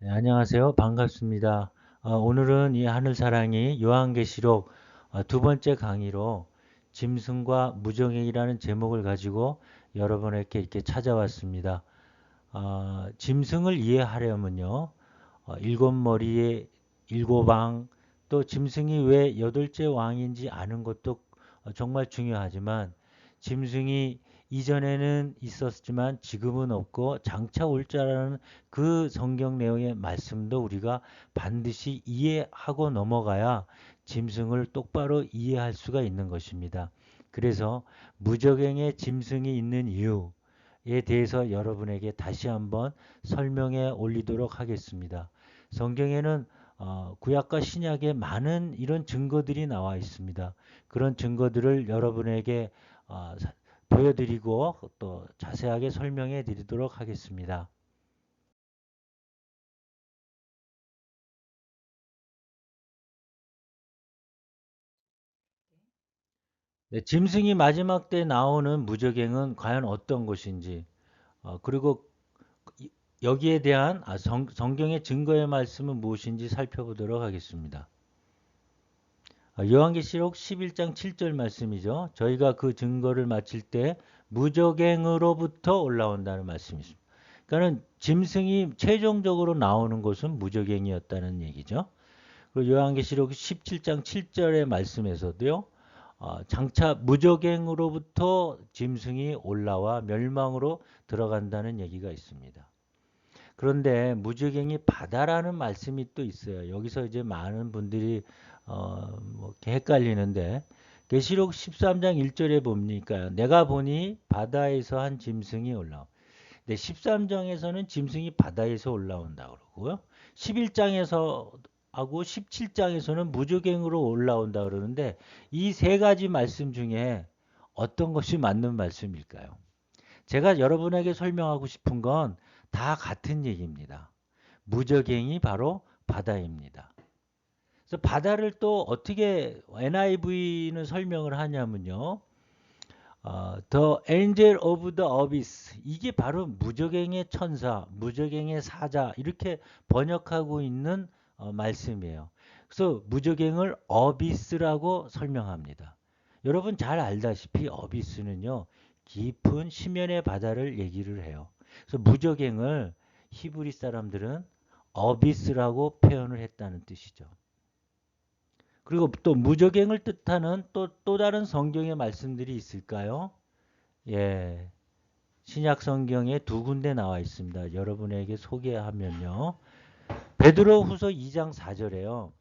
네, 안녕하세요. 반갑습니다. 오늘은 이 하늘사랑이 요한계시록 두 번째 강의로 짐승과 무정행이라는 제목을 가지고 여러분에게 이렇게 찾아왔습니다. 짐승을 이해하려면요, 일곱 머리의 일곱 왕, 또 짐승이 왜 여덟째 왕인지 아는 것도 정말 중요하지만 짐승이 이전에는 있었지만 지금은 없고 장차 올 자라는 그 성경 내용의 말씀도 우리가 반드시 이해하고 넘어가야 짐승을 똑바로 이해할 수가 있는 것입니다. 그래서 무적행에 짐승이 있는 이유에 대해서 여러분에게 다시 한번 설명해 올리도록 하겠습니다. 성경에는 구약과 신약에 많은 이런 증거들이 나와 있습니다. 그런 증거들을 여러분에게 어, 보여드리고 또 자세하게 설명해 드리도록 하겠습니다. 네, 짐승이 마지막 때 나오는 무적행은 과연 어떤 것인지, 그리고 여기에 대한 성경의 증거의 말씀은 무엇인지 살펴보도록 하겠습니다. 요한계시록 11장 7절 말씀이죠. 저희가 그 증거를 마칠 때 무적행으로부터 올라온다는 말씀이십니다. 그러니까는 짐승이 최종적으로 나오는 것은 무적행이었다는 얘기죠. 그리고 요한계시록 17장 7절의 말씀에서도요. 장차 무적행으로부터 짐승이 올라와 멸망으로 들어간다는 얘기가 있습니다. 그런데 무적행이 바다라는 말씀이 또 있어요. 여기서 이제 많은 분들이 뭐 이렇게 헷갈리는데 계시록 13장 1절에 보니까 내가 보니 바다에서 한 짐승이 올라오. 근데 13장에서는 짐승이 바다에서 올라온다 그러고요. 11장에서 하고 17장에서는 무적행으로 올라온다 그러는데 이 세 가지 말씀 중에 어떤 것이 맞는 말씀일까요? 제가 여러분에게 설명하고 싶은 건 다 같은 얘기입니다. 무적행이 바로 바다입니다. 그래서 바다를 또 어떻게 NIV는 설명을 하냐면요. The Angel of the Abyss 이게 바로 무적행의 천사, 무적행의 사자 이렇게 번역하고 있는 말씀이에요. 그래서 무적행을 어비스라고 설명합니다. 여러분 잘 알다시피 어비스는요 깊은 심연의 바다를 얘기를 해요. 그래서 무적행을 히브리 사람들은 어비스라고 표현을 했다는 뜻이죠. 그리고 또 무적행을 뜻하는 또 다른 성경의 말씀들이 있을까요? 예. 신약 성경에 두 군데 나와 있습니다. 여러분에게 소개하면요. 베드로 후서 2장 4절에요.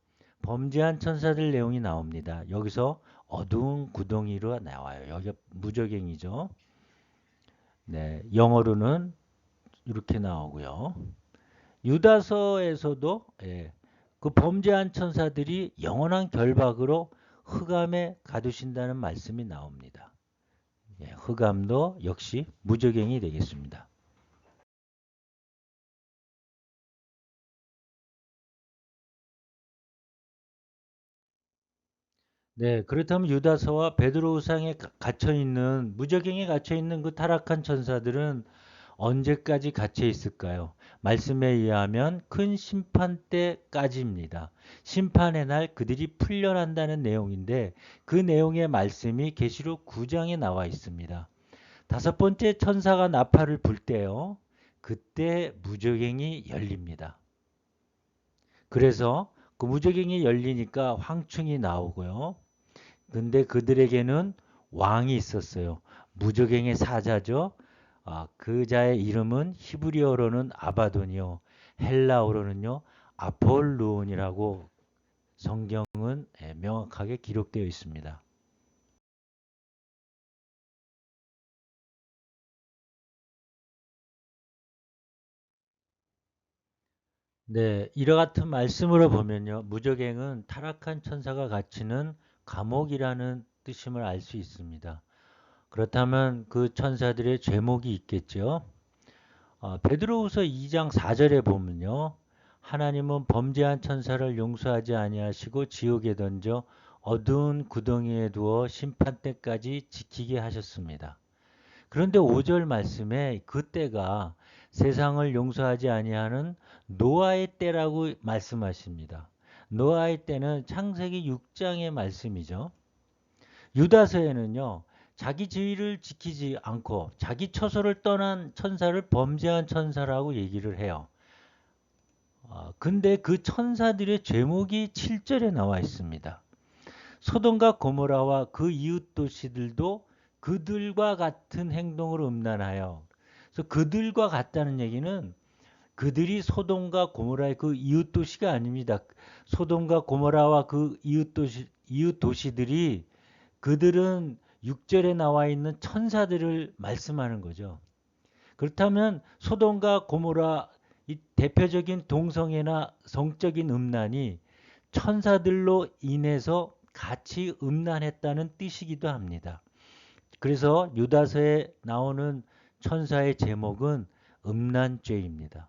범죄한 천사들 내용이 나옵니다. 여기서 어두운 구덩이로 나와요. 여기 무적행이죠. 네. 영어로는 이렇게 나오고요. 유다서에서도 그 범죄한 천사들이 영원한 결박으로 흑암에 가두신다는 말씀이 나옵니다. 흑암도 역시 무적행이 되겠습니다. 네, 그렇다면 유다서와 베드로우상에 갇혀 있는 무적행에 갇혀 있는 그 타락한 천사들은 언제까지 갇혀 있을까요? 말씀에 의하면 큰 심판 때까지입니다. 심판의 날 그들이 풀려난다는 내용인데 그 내용의 말씀이 계시록 9장에 나와 있습니다. 다섯 번째 천사가 나팔을 불 때요. 그때 무적행이 열립니다. 그래서 그 무적행이 열리니까 황충이 나오고요. 근데 그들에게는 왕이 있었어요. 무적행의 사자죠. 그 자의 이름은 히브리어로는 아바돈이요. 헬라어로는요. 아폴루온이라고 성경은 명확하게 기록되어 있습니다. 네, 이와 같은 말씀으로 보면요. 무적행은 타락한 천사가 갇히는 감옥이라는 뜻임을 알 수 있습니다. 그렇다면 그 천사들의 제목이 있겠죠. 베드로후서 2장 4절에 보면요. 하나님은 범죄한 천사를 용서하지 아니하시고 지옥에 던져 어두운 구덩이에 두어 심판 때까지 지키게 하셨습니다. 그런데 5절 말씀에 그때가 세상을 용서하지 아니하는 노아의 때라고 말씀하십니다. 노아의 때는 창세기 6장의 말씀이죠. 유다서에는요. 자기 지위를 지키지 않고 자기 처소를 떠난 천사를 범죄한 천사라고 얘기를 해요. 근데 그 천사들의 제목이 7절에 나와 있습니다. 소돔과 고모라와 그 이웃 도시들도 그들과 같은 행동으로 음란하여. 그래서 그들과 같다는 얘기는 그들이 소돔과 고모라의 그 이웃 도시가 아닙니다. 소돔과 고모라와 그 이웃 도시들이 그들은 6절에 나와 있는 천사들을 말씀하는 거죠. 그렇다면 소돔과 고모라 이 대표적인 동성애나 성적인 음란이 천사들로 인해서 같이 음란했다는 뜻이기도 합니다. 그래서 유다서에 나오는 천사의 제목은 음란죄입니다.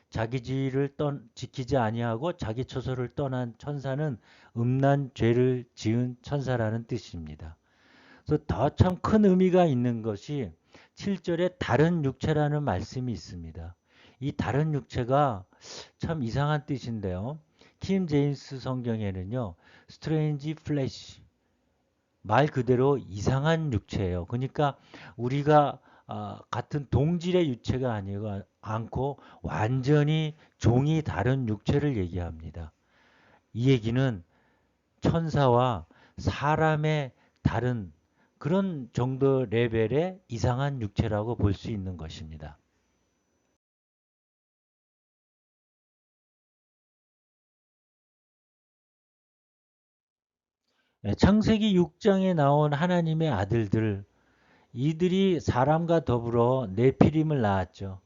자기 지위를 지키지 아니하고 자기 처소를 떠난 천사는 음란죄를 지은 천사라는 뜻입니다. 그래서 더 참 큰 의미가 있는 것이 7절에 다른 육체라는 말씀이 있습니다. 이 다른 육체가 참 이상한 뜻인데요. 킹 제임스 성경에는요. 스트레인지 플래시 말 그대로 이상한 육체예요. 그러니까 우리가 같은 동질의 육체가 아니고 않고 완전히 종이 다른 육체를 얘기합니다. 이 얘기는 천사와 사람의 다른 그런 정도 레벨의 이상한 육체라고 볼 수 있는 것입니다. 창세기 6장에 나온 하나님의 아들들, 이들이 사람과 더불어 네피림을 낳았죠.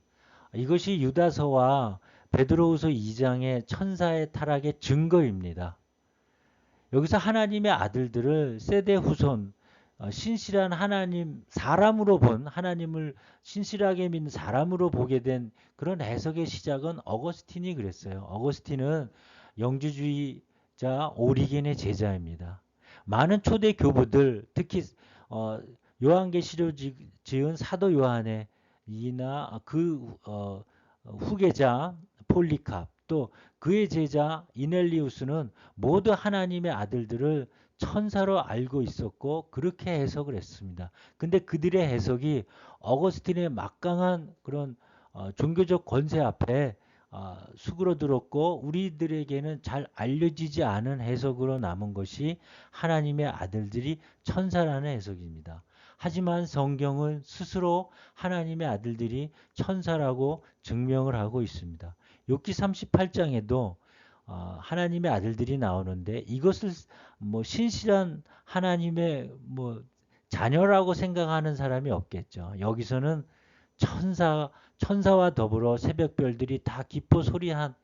이것이 유다서와 베드로후서 2장의 천사의 타락의 증거입니다. 여기서 하나님의 아들들을 세대 후손, 신실한 하나님, 사람으로 본 하나님을 신실하게 믿는 사람으로 보게 된 그런 해석의 시작은 어거스틴이 그랬어요. 어거스틴은 영주주의자 오리겐의 제자입니다. 많은 초대 교부들, 특히 어, 요한계시록 지은 사도 요한의 이나 그 후계자 폴리캅 또 그의 제자 이넬리우스는 모두 하나님의 아들들을 천사로 알고 있었고 그렇게 해석을 했습니다. 근데 그들의 해석이 어거스틴의 막강한 그런 종교적 권세 앞에 수그러들었고 우리들에게는 잘 알려지지 않은 해석으로 남은 것이 하나님의 아들들이 천사라는 해석입니다. 하지만 성경은 스스로 하나님의 아들들이 천사라고 증명을 하고 있습니다. 욥기 38장에도 하나님의 아들들이 나오는데 이것을 뭐 신실한 하나님의 뭐 자녀라고 생각하는 사람이 없겠죠. 여기서는 천사와 더불어 새벽별들이 다 기뻐 소리한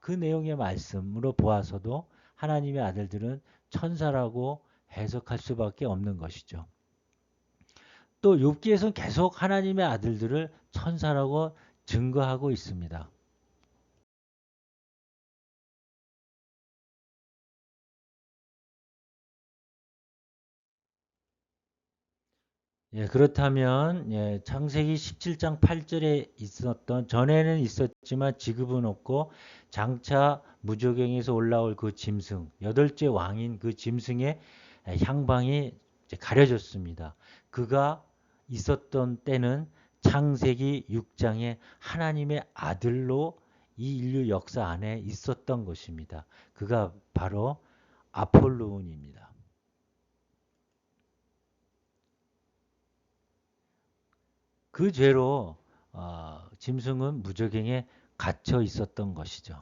그 내용의 말씀으로 보아서도 하나님의 아들들은 천사라고 해석할 수밖에 없는 것이죠. 또 욥기에서는 계속 하나님의 아들들을 천사라고 증거하고 있습니다. 예, 그렇다면 창세기 17장 8절에 있었던 전에는 있었지만 지금은 없고 장차 무조경에서 올라올 그 짐승 여덟째 왕인 그 짐승의 향방이 이제 가려졌습니다. 그가 있었던 때는 창세기 6장에 하나님의 아들로 이 인류 역사 안에 있었던 것입니다. 그가 바로 아폴로온입니다. 그 죄로 짐승은 무저갱에 갇혀 있었던 것이죠.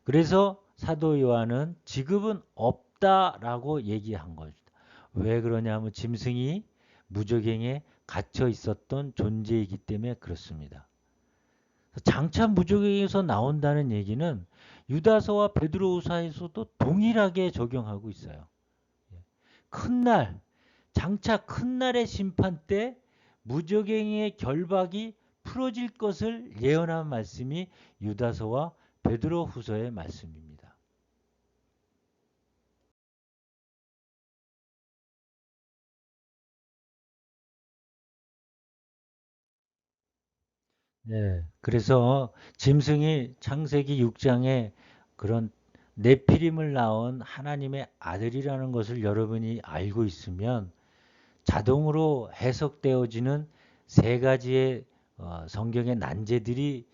그래서 사도 요한은 지급은 없다라고 얘기한 것이다. 왜 그러냐면 짐승이 무저갱에 갇혀 있었던 존재이기 때문에 그렇습니다. 장차 무저갱에서 나온다는 얘기는 유다서와 베드로후서에서도 동일하게 적용하고 있어요. 큰 날, 장차 큰 날의 심판 때 무적행의 결박이 풀어질 것을 예언한 말씀이 유다서와 베드로 후서의 말씀입니다. 네. 그래서 짐승이 창세기 6장에 그런 네피림을 낳은 하나님의 아들이라는 것을 여러분이 알고 있으면 자동으로 해석되어지는 세 가지의 성경의 난제들이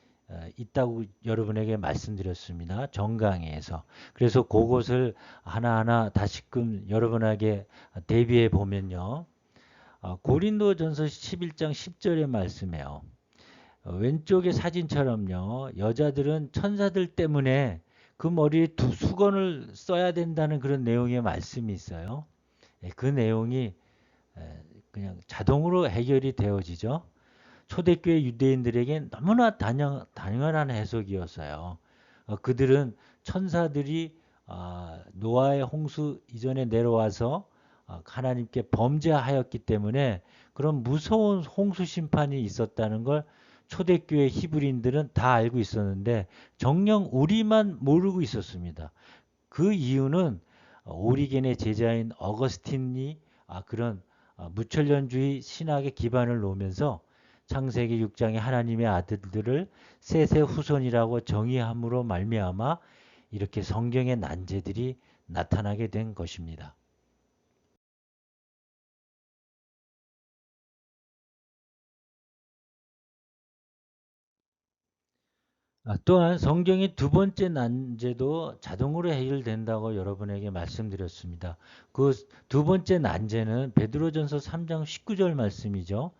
있다고 여러분에게 말씀드렸습니다. 정강에서. 그래서 그것을 하나하나 다시금 여러분에게 대비해 보면요. 고린도전서 11장 10절의 말씀이에요. 왼쪽의 사진처럼요. 여자들은 천사들 때문에 그 머리에 두 수건을 써야 된다는 그런 내용의 말씀이 있어요. 그 내용이 그냥 자동으로 해결이 되어지죠. 초대교회 유대인들에게 너무나 당연한 해석이었어요. 그들은 천사들이 노아의 홍수 이전에 내려와서 하나님께 범죄하였기 때문에 그런 무서운 홍수 심판이 있었다는 걸 초대교회 히브리인들은 다 알고 있었는데 정녕 우리만 모르고 있었습니다. 그 이유는 오리겐의 제자인 어거스틴이 그런 무천년주의 신학의 기반을 놓으면서 창세기 6장에 하나님의 아들들을 셋의 후손이라고 정의함으로 말미암아 이렇게 성경의 난제들이 나타나게 된 것입니다. 또한 성경의 두 번째 난제도 자동으로 해결된다고 여러분에게 말씀드렸습니다. 그 두 번째 난제는 베드로전서 3장 19절 말씀이죠.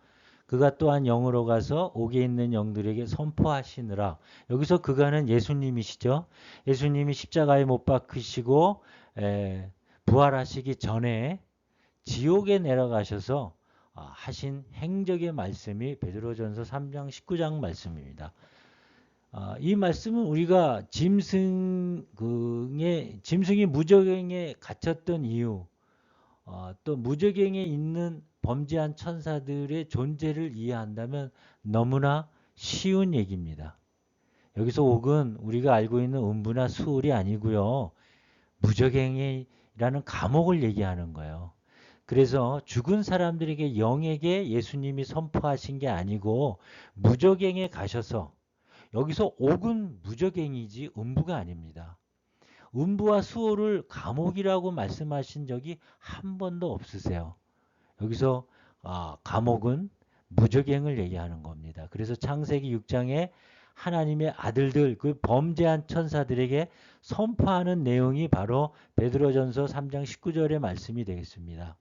그가 또한 영으로 가서 옥에 있는 영들에게 선포하시느라. 여기서 그가는 예수님이시죠. 예수님이 십자가에 못 박히시고 부활하시기 전에 지옥에 내려가셔서 하신 행적의 말씀이 베드로전서 3장 19장 말씀입니다. 이 말씀은 우리가 짐승이 무저갱에 갇혔던 이유, 또 무저갱에 있는 범죄한 천사들의 존재를 이해한다면 너무나 쉬운 얘기입니다. 여기서 옥은 우리가 알고 있는 음부나 수월이 아니고요. 무저갱이라는 감옥을 얘기하는 거예요. 그래서 죽은 사람들에게 영에게 예수님이 선포하신 게 아니고 무저갱에 가셔서 여기서 옥은 무저갱이지 음부가 아닙니다. 음부와 수호를 감옥이라고 말씀하신 적이 한 번도 없으세요. 여기서 감옥은 무저갱을 얘기하는 겁니다. 그래서 창세기 6장에 하나님의 아들들 그 범죄한 천사들에게 선포하는 내용이 바로 베드로전서 3장 19절의 말씀이 되겠습니다.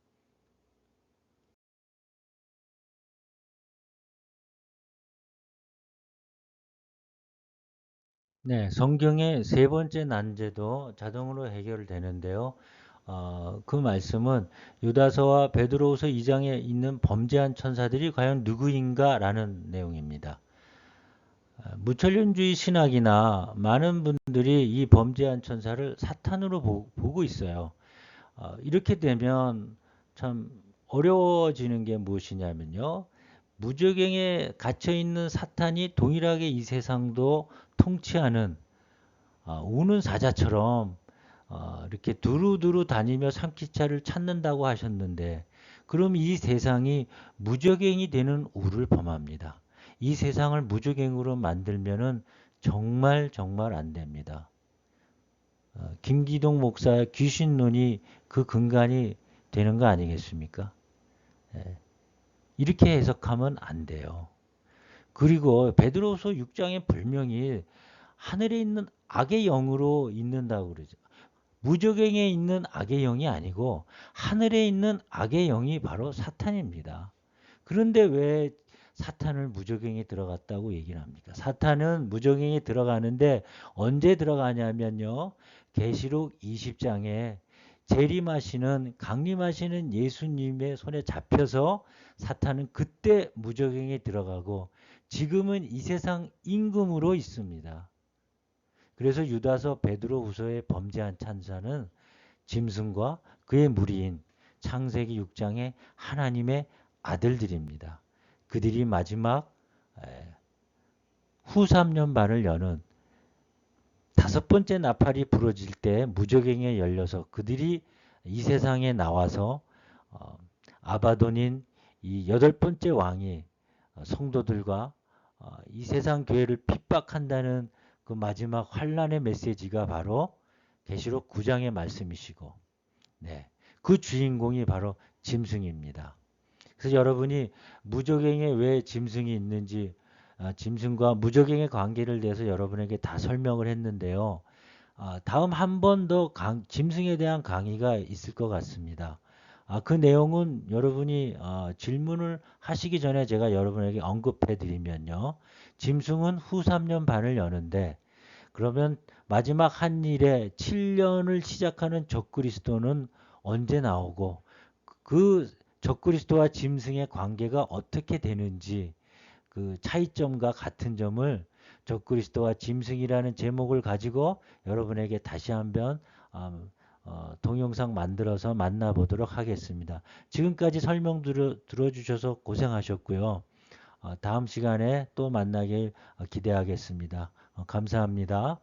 네, 성경의 세 번째 난제도 자동으로 해결되는데요. 그 말씀은 유다서와 베드로후서 2장에 있는 범죄한 천사들이 과연 누구인가라는 내용입니다. 무천년주의 신학이나 많은 분들이 이 범죄한 천사를 사탄으로 보고 있어요. 이렇게 되면 참 어려워지는 게 무엇이냐면요. 무저갱에 갇혀 있는 사탄이 동일하게 이 세상도 통치하는 우는 사자처럼 이렇게 두루두루 다니며 삼키차를 찾는다고 하셨는데 그럼 이 세상이 무저갱이 되는 우를 범합니다. 이 세상을 무저갱으로 만들면은 정말 정말 안 됩니다. 김기동 목사의 귀신론이 그 근간이 되는 거 아니겠습니까? 예, 이렇게 해석하면 안 돼요. 그리고 베드로서 6장에 분명히 하늘에 있는 악의 영으로 있는다고 그러죠. 무저갱에 있는 악의 영이 아니고 하늘에 있는 악의 영이 바로 사탄입니다. 그런데 왜 사탄을 무저갱에 들어갔다고 얘기를 합니까? 사탄은 무저갱에 들어가는데 언제 들어가냐면요. 계시록 20장에 재림하시는 강림하시는 예수님의 손에 잡혀서 사탄은 그때 무저갱에 들어가고 지금은 이 세상 임금으로 있습니다. 그래서 유다서 베드로후서의 범죄한 찬사는 짐승과 그의 무리인 창세기 6장의 하나님의 아들들입니다. 그들이 마지막 후 3년 반을 여는 다섯 번째 나팔이 부러질 때 무저갱에 열려서 그들이 이 세상에 나와서 아바돈인 이 여덟 번째 왕이 성도들과 이 세상 교회를 핍박한다는 그 마지막 환란의 메시지가 바로 계시록 9장의 말씀이시고, 네, 그 주인공이 바로 짐승입니다. 그래서 여러분이 무적행에 왜 짐승이 있는지, 짐승과 무적행의 관계를 대해서 여러분에게 다 설명을 했는데요. 다음 한 번 더 짐승에 대한 강의가 있을 것 같습니다. 그 내용은 여러분이 질문을 하시기 전에 제가 여러분에게 언급해 드리면요. 짐승은 후 3년 반을 여는데, 그러면 마지막 한 일에 7년을 시작하는 적그리스도는 언제 나오고, 그 적그리스도와 짐승의 관계가 어떻게 되는지, 그 차이점과 같은 점을 적그리스도와 짐승이라는 제목을 가지고 여러분에게 다시 한번 동영상 만들어서 만나보도록 하겠습니다. 지금까지 설명 들어주셔서 고생하셨고요. 다음 시간에 또 만나길 기대하겠습니다. 감사합니다.